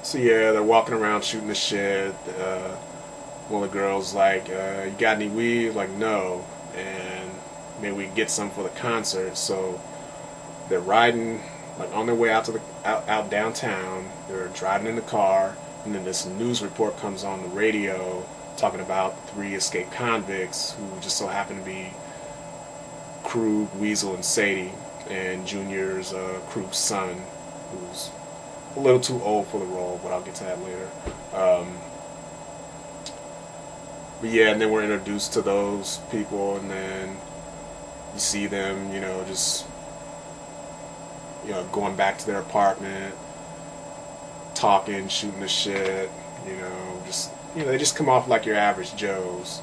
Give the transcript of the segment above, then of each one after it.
So yeah, they're walking around shooting the shit. One of the girls like, "You got any weed?" Like, no. And maybe we get some for the concert. So they're riding like on their way out to the out downtown. They're driving in the car, and then this news report comes on the radio talking about three escaped convicts who just so happen to be Krug, Weasel, and Sadie, and Junior's Krug's son, who's a little too old for the role, but I'll get to that later. But yeah, and then we're introduced to those people, and then you see them, just going back to their apartment, talking, shooting the shit, just they just come off like your average Joes,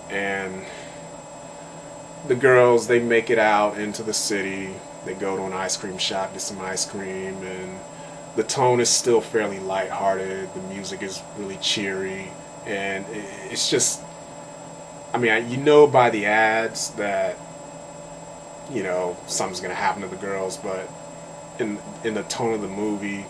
and the girls, they make it out into the city. They go to an ice cream shop, get some ice cream, and the tone is still fairly lighthearted. The music is really cheery, and it's just, I mean, by the ads that something's gonna happen to the girls, but in the tone of the movie,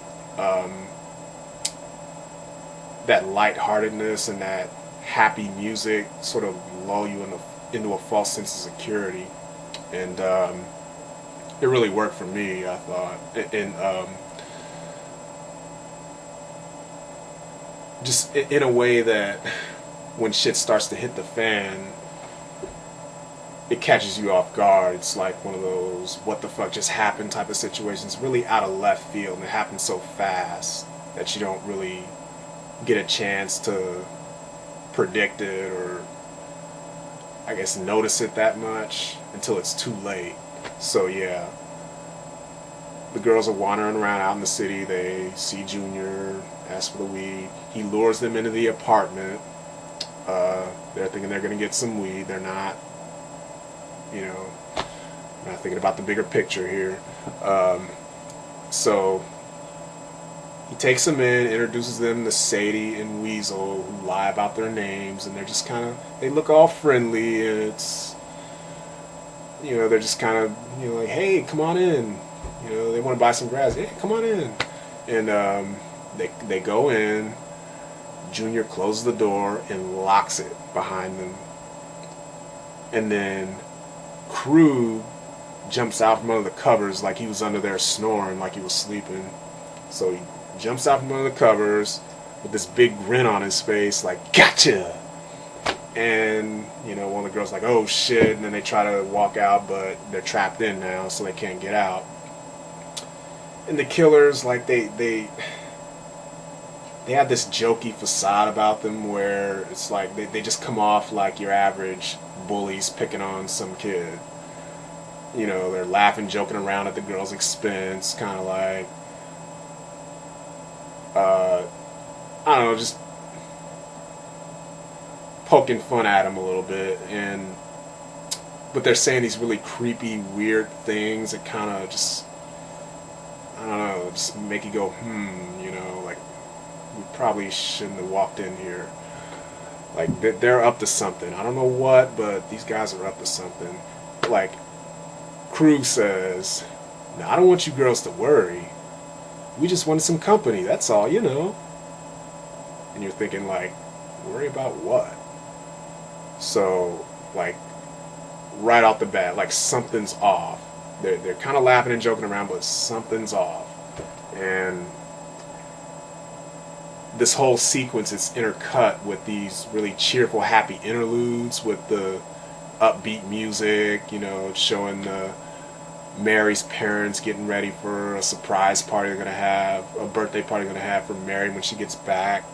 that lightheartedness and that happy music sort of lull you into a false sense of security, and it really worked for me, I thought. And just in a way that when shit starts to hit the fan, it catches you off guard. It's like one of those what the fuck just happened type of situations, really out of left field, and it happens so fast that you don't really get a chance to predict it or, I guess, notice it that much until it's too late. So yeah, the girls are wandering around out in the city. They see Junior, ask for the weed. He lures them into the apartment. They're thinking they're going to get some weed. They're not. Not thinking about the bigger picture here. So he takes them in, introduces them to Sadie and Weasel, who lie about their names, and they're just kind of, they look all friendly, and it's, they're just kind of, like, hey, come on in. They want to buy some grass. Hey, come on in. And they go in. Junior closes the door and locks it behind them. And then Krug jumps out from under the covers like he was under there snoring, like he was sleeping. So he jumps out from under the covers with this big grin on his face, like, gotcha! And, one of the girls like, oh shit, and then they try to walk out, but they're trapped in now, so they can't get out. And the killers, like, they have this jokey facade about them where it's like they just come off like your average bullies picking on some kid. They're laughing, joking around at the girl's expense, kind of like, I don't know, just poking fun at him a little bit. But they're saying these really creepy, weird things that kind of just, I don't know, just make you go, like, we probably shouldn't have walked in here. Like, they're up to something. I don't know what, but these guys are up to something. Like, Krug says, "Now, I don't want you girls to worry. We just wanted some company, that's all, And you're thinking, like, worry about what? So, like, right off the bat, like, something's off. They're kind of laughing and joking around, but something's off. And this whole sequence is intercut with these really cheerful, happy interludes with the upbeat music, showing Mary's parents getting ready for a surprise party they're going to have, a birthday party they're going to have for Mary when she gets back.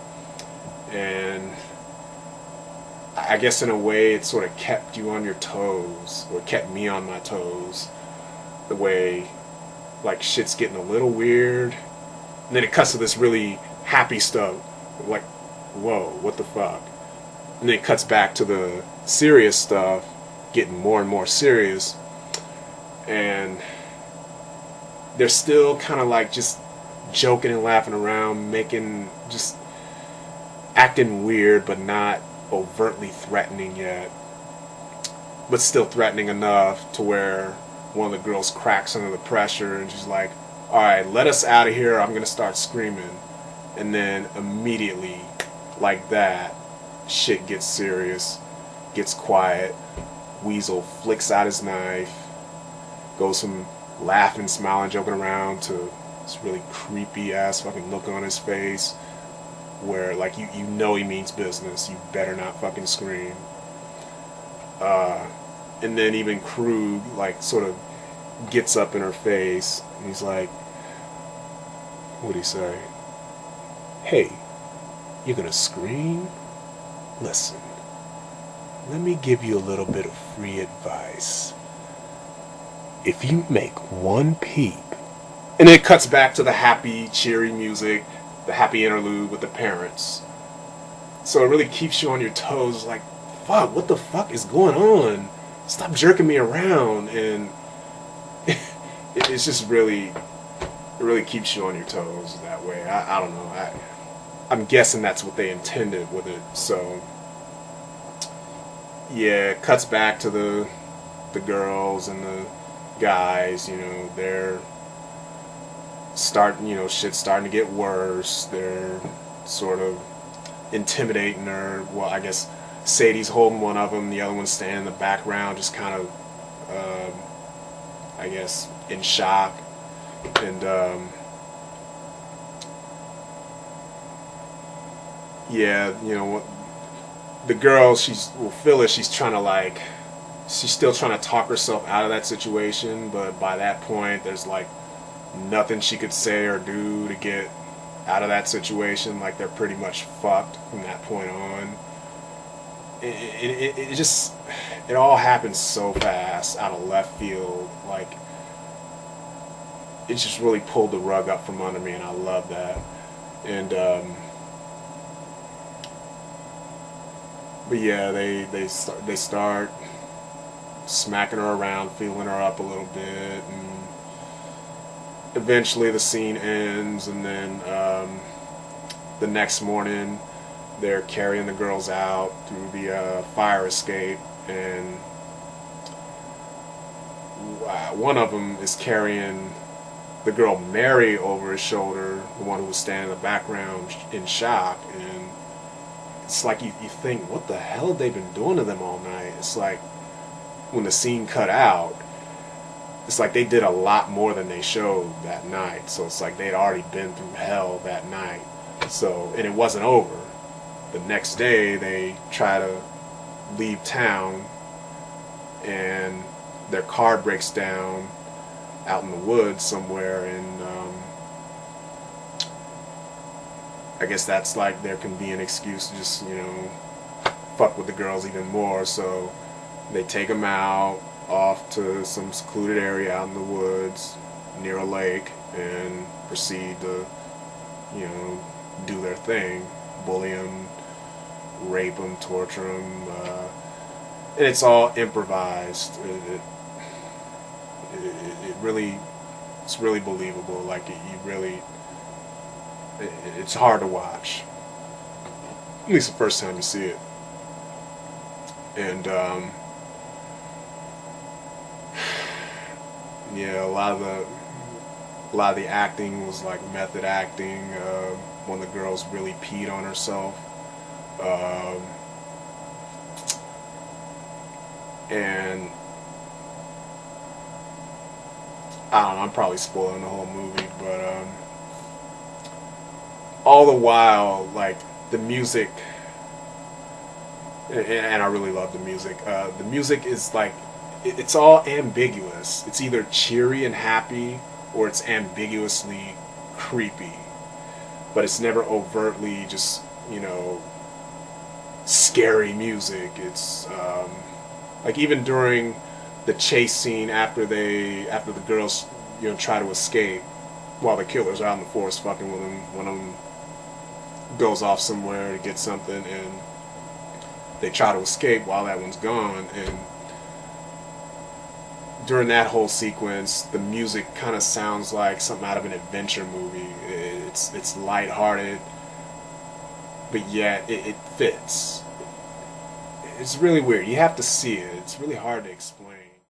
And I guess in a way it sort of kept you on your toes, or kept me on my toes, the way, like, shit's getting a little weird, and then it cuts to this really happy stuff, like, whoa, what the fuck? And then it cuts back to the serious stuff, getting more and more serious, and they're still kind of like just joking and laughing around, just acting weird, but not overtly threatening yet, but still threatening enough to where one of the girls cracks under the pressure, and she's like, alright, let us out of here, I'm gonna start screaming. And then immediately, like that, shit gets serious, gets quiet. Weasel flicks out his knife, goes from laughing, smiling, joking around to this really creepy ass fucking look on his face where like you know he means business. You better not fucking scream. And then even Krug like sort of gets up in her face and he's like, what'd he say? Hey, you're gonna scream? Listen, let me give you a little bit of free advice. If you make one peep, and it cuts back to the happy, cheery music, the happy interlude with the parents. So it really keeps you on your toes, like, fuck, what the fuck is going on? Stop jerking me around. And it's just really, it really keeps you on your toes that way. I don't know. I'm guessing that's what they intended with it. So yeah, it cuts back to the girls and the guys. You know, they're shit's starting to get worse. They're sort of intimidating her. Well, I guess Sadie's holding one of them, the other one's standing in the background, just kind of, I guess, in shock. And yeah, you know what? The girl, Phyllis, she's still trying to talk herself out of that situation, but by that point, there's like nothing she could say or do to get out of that situation. Like, they're pretty much fucked from that point on. It all happens so fast out of left field. Like, it just really pulled the rug up from under me, and I love that. And but yeah, they start smacking her around, feeling her up a little bit, and eventually the scene ends. And then the next morning they're carrying the girls out through the fire escape, and one of them is carrying the girl Mary over his shoulder, the one who was standing in the background in shock. And it's like you think, what the hell have they been doing to them all night? It's like when the scene cut out, it's like they did a lot more than they showed that night. So it's like they'd already been through hell that night. So, and it wasn't over. The next day they try to leave town and their car breaks down out in the woods somewhere, and I guess that's like their convenient excuse to just, fuck with the girls even more. So they take them out off to some secluded area out in the woods near a lake and proceed to, do their thing, bully them, rape them, torture them, and it's all improvised. It's really believable. Like, it's hard to watch, at least the first time you see it. And yeah, a lot of the acting was like method acting. One of the girls really peed on herself, and I don't know, I'm probably spoiling the whole movie, but all the while, like, the music, and I really love the music. The music is like, it's all ambiguous. It's either cheery and happy, or it's ambiguously creepy. But it's never overtly just, scary music. It's like, even during the chase scene after the girls try to escape while the killer's out in the forest fucking with them, one of them goes off somewhere to get something and they try to escape while that one's gone. And during that whole sequence, the music kind of sounds like something out of an adventure movie. It's lighthearted, but yet it fits. It's really weird. You have to see it. It's really hard to explain.